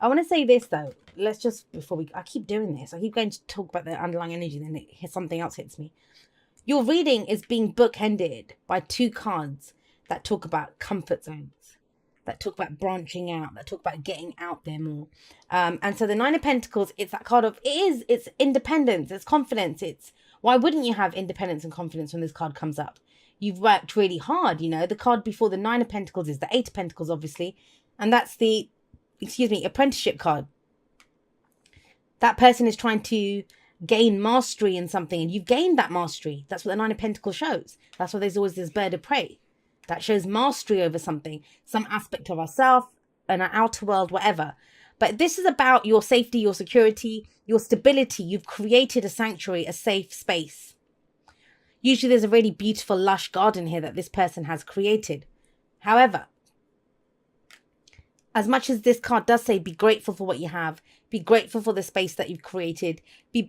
I want to say this though. Let's just, I keep doing this. I keep going to talk about the underlying energy, then something else hits me. Your reading is being bookended by two cards that talk about comfort zones, that talk about branching out, that talk about getting out there more. And so the Nine of Pentacles, it's that card of, it's independence, it's confidence. Why wouldn't you have independence and confidence when this card comes up? You've worked really hard, the card before the Nine of Pentacles is the Eight of Pentacles, obviously. And that's the, apprenticeship card. That person is trying to gain mastery in something, and you've gained that mastery. That's what the Nine of Pentacles shows. That's why there's always this bird of prey that shows mastery over something, some aspect of ourselves and our outer world, whatever. But this is about your safety, your security, your stability. You've created a sanctuary, a safe space. Usually there's a really beautiful, lush garden here that this person has created. However, as much as this card does say, be grateful for what you have, be grateful for the space that you've created, be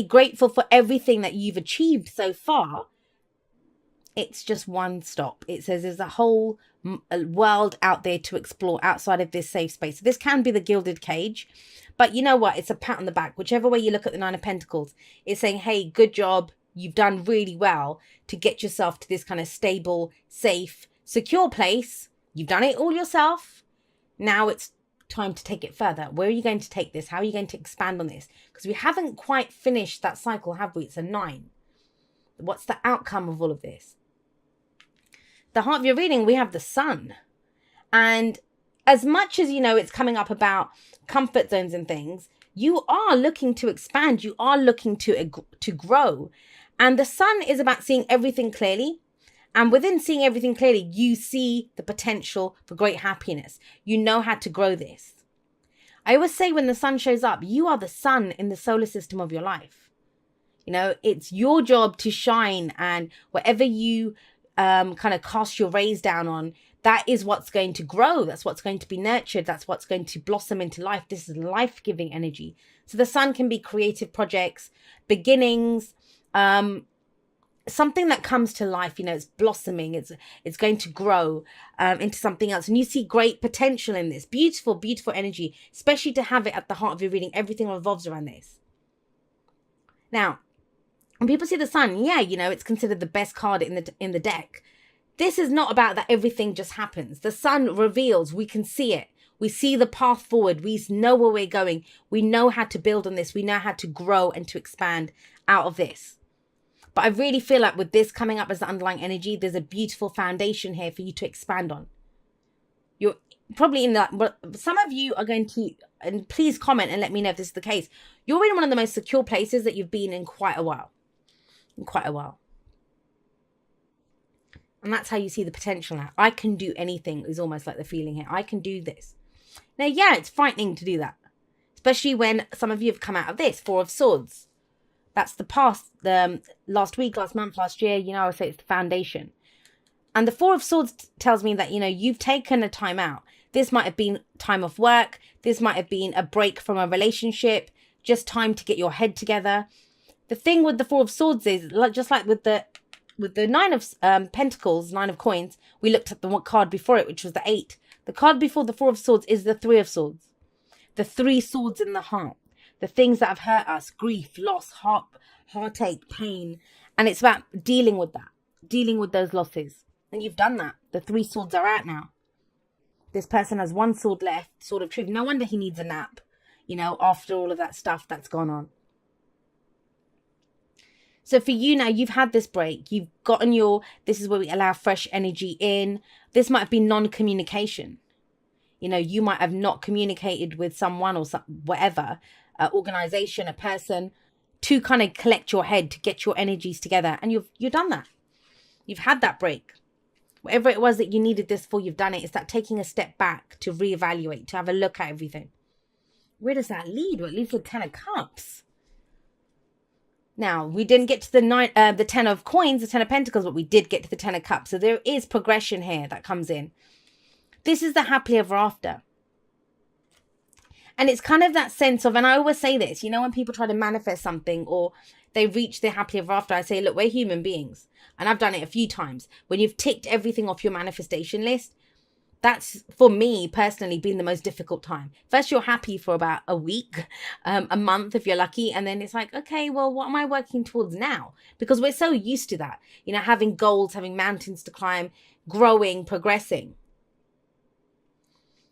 grateful for everything that you've achieved so far, it's just one stop. It says there's a whole world out there to explore outside of this safe space. So this can be the gilded cage, but you know what? It's a pat on the back. Whichever way you look at the Nine of Pentacles, it's saying, hey, good job. You've done really well to get yourself to this kind of stable, safe, secure place. You've done it all yourself. Now it's time to take it further. Where are you going to take this? How are you going to expand on this? Because we haven't quite finished that cycle, have we? It's a 9. What's the outcome of all of this? The heart of your reading, we have the Sun. And as much as, it's coming up about comfort zones and things, you are looking to expand. You are looking to grow. And the Sun is about seeing everything clearly. And within seeing everything clearly, you see the potential for great happiness. You know how to grow this. I always say when the Sun shows up, you are the sun in the solar system of your life. It's your job to shine, and whatever you kind of cast your rays down on, that is what's going to grow. That's what's going to be nurtured. That's what's going to blossom into life. This is life-giving energy. So the Sun can be creative projects, beginnings, something that comes to life, it's blossoming, it's going to grow into something else. And you see great potential in this. Beautiful, beautiful energy, especially to have it at the heart of your reading. Everything revolves around this. Now, when people see the Sun, it's considered the best card in the deck. This is not about that everything just happens. The Sun reveals, we can see it. We see the path forward. We know where we're going. We know how to build on this. We know how to grow and to expand out of this. But I really feel like with this coming up as the underlying energy, there's a beautiful foundation here for you to expand on. You're probably in that, some of you are going to, and please comment and let me know if this is the case. You're in one of the most secure places that you've been in quite a while. And that's how you see the potential now. I can do anything is almost like the feeling here. I can do this. Now, it's frightening to do that. Especially when some of you have come out of this, Four of Swords. That's the past, last week, last month, last year, I would say it's the foundation. And the Four of Swords tells me that, you've taken a time out. This might have been time off work. This might have been a break from a relationship, just time to get your head together. The thing with the Four of Swords is, just like with the Nine of Pentacles, Nine of Coins, we looked at the one card before it, which was the 8. The card before the Four of Swords is the Three of Swords. The 3 swords in the heart. The things that have hurt us, grief, loss, heartache, pain. And it's about dealing with that, dealing with those losses. And you've done that. The 3 swords are out now. This person has 1 sword left, Sword of Truth. No wonder he needs a nap, after all of that stuff that's gone on. So for you now, you've had this break. You've gotten this is where we allow fresh energy in. This might have been non-communication. You might have not communicated with someone or whatever, organization, a person, to kind of collect your head, to get your energies together. And you've done that. You've had that break. Whatever it was that you needed this for, you've done it. It's that taking a step back to reevaluate, to have a look at everything. Where does that lead? Well, it leads to the 10 of Cups. Now, we didn't get to the 10 of Coins, the 10 of Pentacles, but we did get to the 10 of Cups. So there is progression here that comes in. This is the happily ever after. And it's kind of that sense of, and I always say this, when people try to manifest something or they reach their happily ever after, I say, look, we're human beings. And I've done it a few times. When you've ticked everything off your manifestation list, That's, for me personally, been the most difficult time. First, you're happy for about a week, a month if you're lucky. And then it's like, okay, well, what am I working towards now? Because we're so used to that, having goals, having mountains to climb, growing, progressing.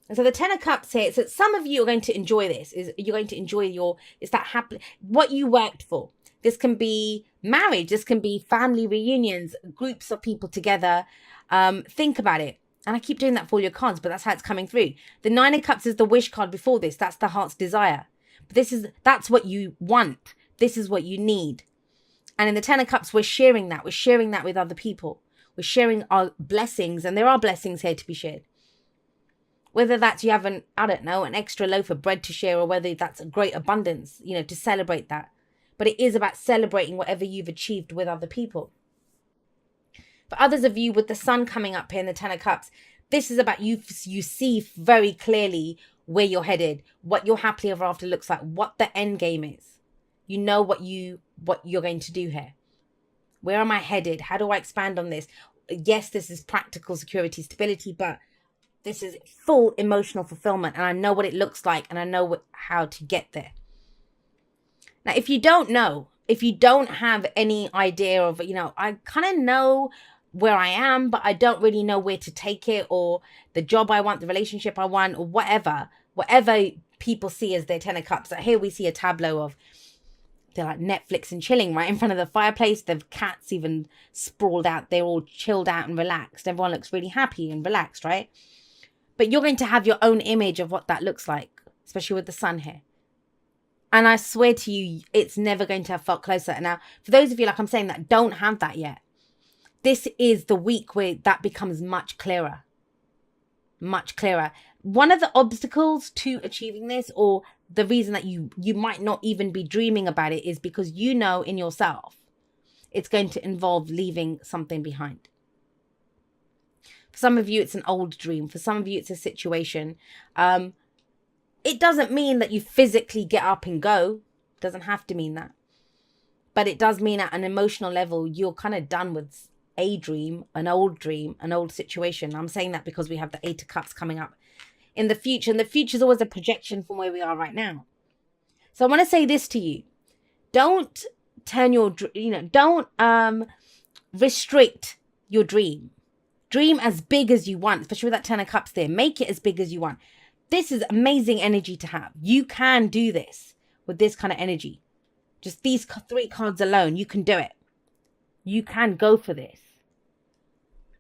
And so the Ten of Cups here, so some of you are going to enjoy this. You're going to enjoy it's that happy, what you worked for. This can be marriage. This can be family reunions, groups of people together. Think about it. And I keep doing that for all your cards, but that's how it's coming through. The Nine of Cups is the wish card before this. That's the heart's desire. But that's what you want. This is what you need. And in the Ten of Cups, we're sharing that. We're sharing that with other people. We're sharing our blessings, and there are blessings here to be shared. Whether that's you have an extra loaf of bread to share, or whether that's a great abundance, to celebrate that. But it is about celebrating whatever you've achieved with other people. For others of you, with the sun coming up here in the Ten of Cups, this is about you see very clearly where you're headed, what your happily ever after looks like, what the end game is. You know what you're going to do here. Where am I headed? How do I expand on this? Yes, this is practical security, stability, but this is full emotional fulfillment, and I know what it looks like, and I know how to get there. Now, if you don't know, if you don't have any idea of, I kind of know where I am, but I don't really know where to take it, or the job I want, the relationship I want, or whatever people see as their Ten of Cups. So here we see a tableau of, they're like Netflix and chilling right in front of the fireplace. The cats even sprawled out. They're all chilled out and relaxed. Everyone looks really happy and relaxed, right? But you're going to have your own image of what that looks like, especially with the sun here. And I swear to you, it's never going to have felt closer. Now, for those of you, like I'm saying, that don't have that yet, this is the week where that becomes much clearer. Much clearer. One of the obstacles to achieving this, or the reason that you might not even be dreaming about it, is because you know in yourself it's going to involve leaving something behind. For some of you, it's an old dream. For some of you, it's a situation. It doesn't mean that you physically get up and go. It doesn't have to mean that. But it does mean at an emotional level, you're kind of done with a dream, an old situation. I'm saying that because we have the Eight of Cups coming up in the future. And the future is always a projection from where we are right now. So I want to say this to you. Don't turn don't restrict your dream. Dream as big as you want, especially with that Ten of Cups there. Make it as big as you want. This is amazing energy to have. You can do this with this kind of energy. Just these 3 cards alone, you can do it. You can go for this.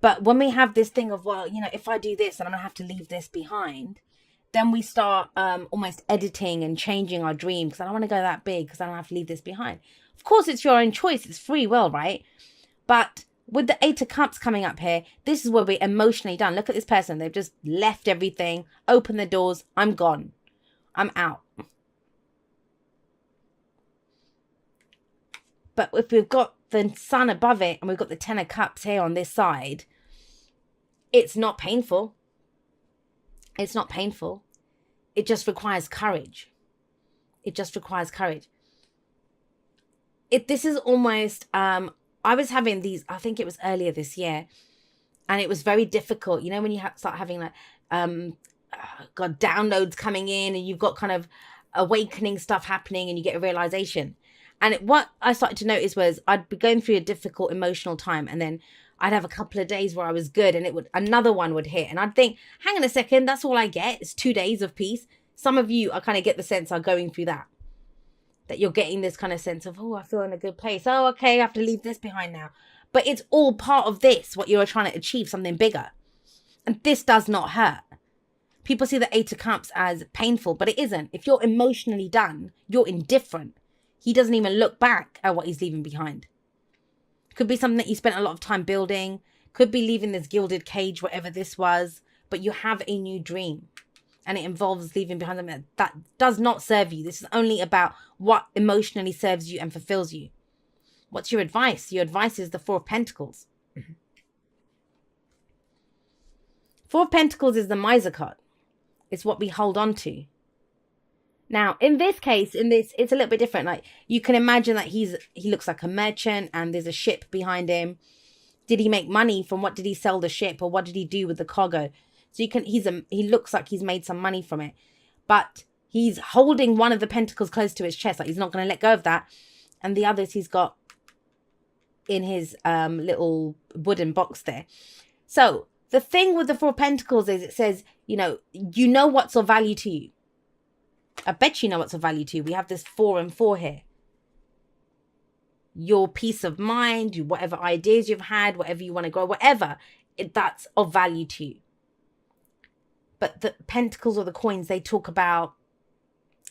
But when we have this thing of, well, if I do this, then I'm going to have to leave this behind, then we start almost editing and changing our dream, because I don't want to go that big, because I don't have to leave this behind. Of course, it's your own choice. It's free will, right? But with the Eight of Cups coming up here, this is where we're emotionally done. Look at this person. They've just left everything, opened the doors. I'm gone. I'm out. But if we've got the sun above it and we've got the Ten of Cups here on this side, it's not painful. It's not painful. It just requires courage. It just requires courage. This is almost... I was having these, I think it was earlier this year, and it was very difficult. When you start having like, downloads coming in, and you've got kind of awakening stuff happening, and you get a realization. And what I started to notice was I'd be going through a difficult emotional time, and then I'd have a couple of days where I was good, and another one would hit. And I'd think, hang on a second, that's all I get. It's 2 days of peace. Some of you, I kind of get the sense, are going through that you're getting this kind of sense of, oh, I feel in a good place. Oh, okay, I have to leave this behind now. But it's all part of this, what you're trying to achieve, something bigger. And this does not hurt. People see the Eight of Cups as painful, but it isn't. If you're emotionally done, you're indifferent. He doesn't even look back at what he's leaving behind. Could be something that you spent a lot of time building. Could be leaving this gilded cage, whatever this was. But you have a new dream. And it involves leaving behind something that does not serve you. This is only about what emotionally serves you and fulfills you. What's your advice? Your advice is the Four of Pentacles. Four of Pentacles is the miser card. It's what we hold on to. Now, in this case, it's a little bit different. Like, you can imagine that he looks like a merchant, and there's a ship behind him. Did he make money from what did he sell the ship, or what did he do with the cargo? So he looks like he's made some money from it, but he's holding one of the pentacles close to his chest, like he's not going to let go of that. And the others he's got in his little wooden box there. So the thing with the Four of Pentacles is it says, you know what's of value to you. I bet you know what's of value to you. We have this 4 and 4 here. Your peace of mind, whatever ideas you've had, whatever you want to grow, whatever, that's of value to you. But the pentacles or the coins, they talk about,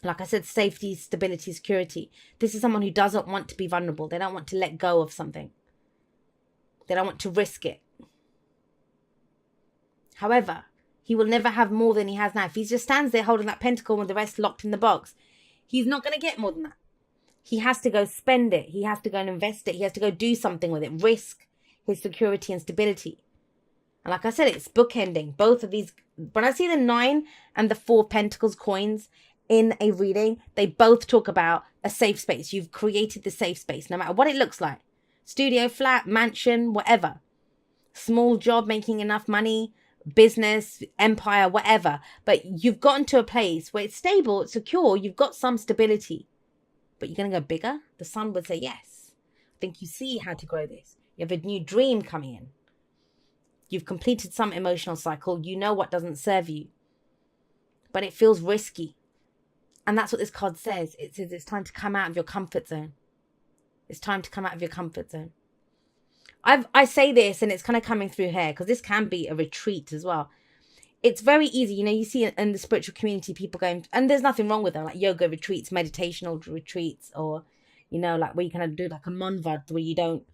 like I said, safety, stability, security. This is someone who doesn't want to be vulnerable. They don't want to let go of something. They don't want to risk it. However, he will never have more than he has now. If he just stands there holding that pentacle with the rest locked in the box, he's not going to get more than that. He has to go spend it. He has to go and invest it. He has to go do something with it. Risk his security and stability. And like I said, it's bookending. Both of these, when I see the 9 and the 4 Pentacles coins in a reading, they both talk about a safe space. You've created the safe space, no matter what it looks like. Studio, flat, mansion, whatever. Small job, making enough money, business, empire, whatever. But you've gotten to a place where it's stable, it's secure, you've got some stability. But you're going to go bigger? The Sun would say yes. I think you see how to grow this. You have a new dream coming in. You've completed some emotional cycle. You know what doesn't serve you. But it feels risky. And that's what this card says. It says it's time to come out of your comfort zone. It's time to come out of your comfort zone. I say this and it's kind of coming through here because this can be a retreat as well. It's very easy. You see in the spiritual community, people going, and there's nothing wrong with them, like yoga retreats, meditational retreats, or, like where you kind of do like a monvad where you don't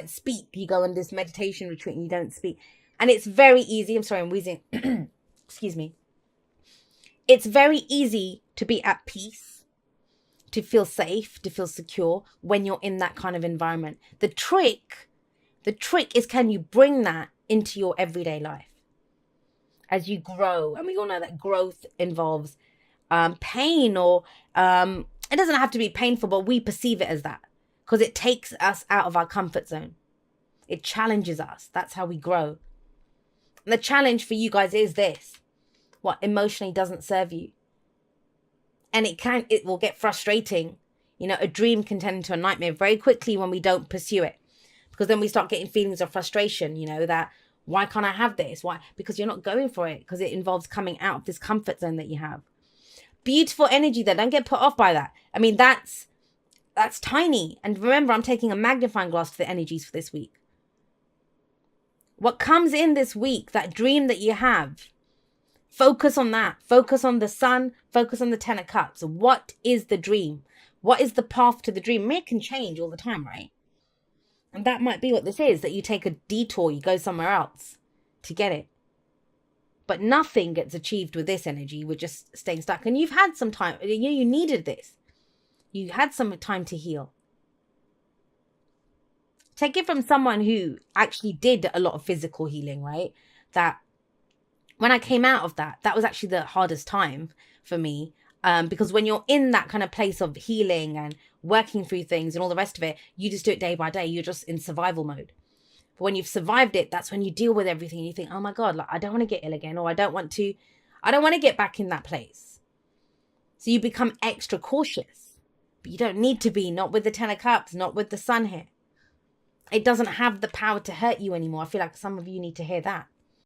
speak. You go on this meditation retreat and you don't speak. And it's very easy. I'm sorry, I'm wheezing. Excuse me. It's very easy to be at peace, to feel safe, to feel secure when you're in that kind of environment. The trick is, can you bring that into your everyday life as you grow? And we all know that growth involves pain, or it doesn't have to be painful, but we perceive it as that because it takes us out of our comfort zone. It challenges us. That's how we grow. And the challenge for you guys is this: what emotionally doesn't serve you. And it will get frustrating. A dream can turn into a nightmare very quickly when we don't pursue it. Because then we start getting feelings of frustration, that why can't I have this? Why? Because you're not going for it, because it involves coming out of this comfort zone that you have. Beautiful energy there. Don't get put off by that. I mean, that's tiny. And remember, I'm taking a magnifying glass for the energies for this week. What comes in this week, that dream that you have, focus on that. Focus on the Sun. Focus on the 10 of Cups. What is the dream? What is the path to the dream? It can change all the time, right? And that might be what this is, that you take a detour, you go somewhere else to get it. But nothing gets achieved with this energy. We're just staying stuck. And you've had some time. You needed this. You had some time to heal. Take it from someone who actually did a lot of physical healing, right? That when I came out of that was actually the hardest time for me. Because when you're in that kind of place of healing and working through things and all the rest of it, you just do it day by day. You're just in survival mode. But when you've survived it, that's when you deal with everything and you think, oh my God, I don't want to get ill again, or I don't want to get back in that place. So you become extra cautious, but you don't need to be, not with the 10 of Cups, not with the Sun here. It doesn't have the power to hurt you anymore. I feel like some of you need to hear that.